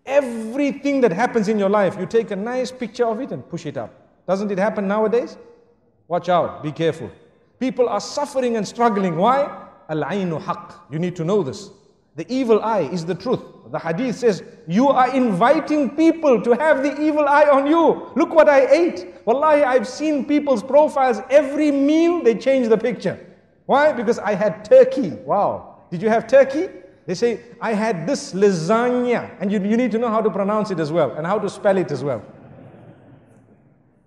Everything that happens in your life, you take a nice picture of it and push it up. Doesn't it happen nowadays? Watch out, be careful. People are suffering and struggling. Why? Al-aynu haqq. You need to know this. The evil eye is the truth. The hadith says, you are inviting people to have the evil eye on you. Look what I ate. Wallahi, I've seen people's profiles. Every meal, they change the picture. Why? Because I had turkey. Wow. Did you have turkey? They say, I had this lasagna. And you need to know how to pronounce it as well, and how to spell it as well.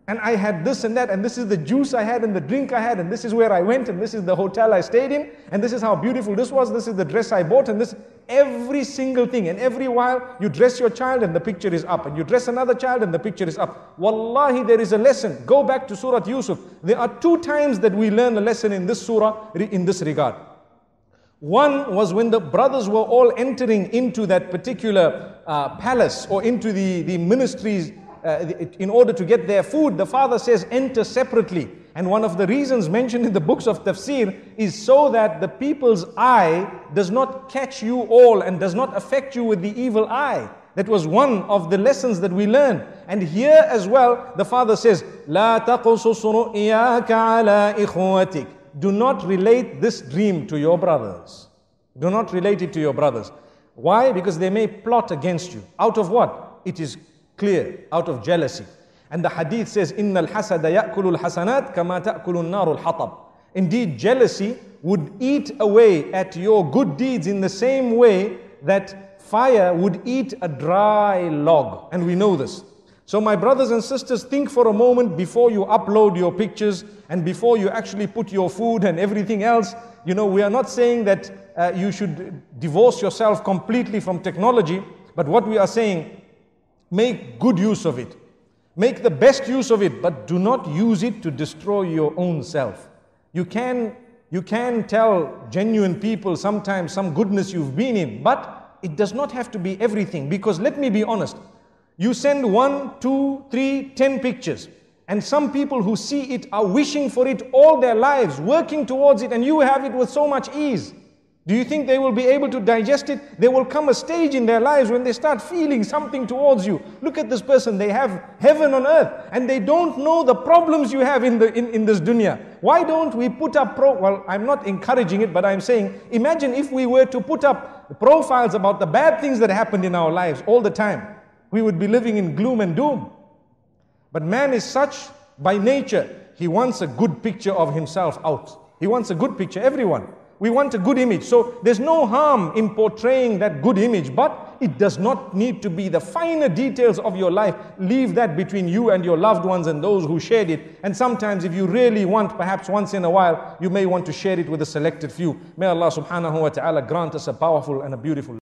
And I had this and that, and this is the juice I had, and the drink I had, and this is where I went, and this is the hotel I stayed in, and this is how beautiful this was, this is the dress I bought, and this, every single thing. And every while, you dress your child and the picture is up, and you dress another child and the picture is up. Wallahi, there is a lesson. Go back to Surah Yusuf. There are 2 times that we learn a lesson in this surah, in this regard. One was when the brothers were all entering into that particular palace, or into the ministries, in order to get their food. The father says, enter separately. And one of the reasons mentioned in the books of tafsir is so that the people's eye does not catch you all and does not affect you with the evil eye. That was one of the lessons that we learn. And here as well, the father says, لا تقصص رؤياك على إخوتك. Do not relate this dream to your brothers. Do not relate it to your brothers. Why? Because they may plot against you. Out of what? It is clear, out of jealousy. And the hadith says, إِنَّ الْحَسَدَ يَأْكُلُ الْحَسَنَاتِ كَمَا تَأْكُلُ النَّارُ الْحَطَبِ. Indeed, jealousy would eat away at your good deeds in the same way that fire would eat a dry log. And we know this. So my brothers and sisters, think for a moment before you upload your pictures and before you actually put your food and everything else. You know, we are not saying that you should divorce yourself completely from technology, but what we are saying, make good use of it. Make the best use of it, but do not use it to destroy your own self. You can tell genuine people sometimes some goodness you've been in, but it does not have to be everything. Because let me be honest, you send 1, 2, 3, 10 pictures, and some people who see it are wishing for it all their lives, working towards it, and you have it with so much ease. Do you think they will be able to digest it? There will come a stage in their lives when they start feeling something towards you. Look at this person, they have heaven on earth, and they don't know the problems you have in this dunya. Why don't we put up, well, I'm not encouraging it, but I'm saying, imagine if we were to put up profiles about the bad things that happened in our lives all the time. We would be living in gloom and doom. But man is such by nature, he wants a good picture of himself out. He wants a good picture, everyone. We want a good image. So there's no harm in portraying that good image, but it does not need to be the finer details of your life. Leave that between you and your loved ones and those who shared it. And sometimes if you really want, perhaps once in a while, you may want to share it with a selected few. May Allah subhanahu wa ta'ala grant us a powerful and a beautiful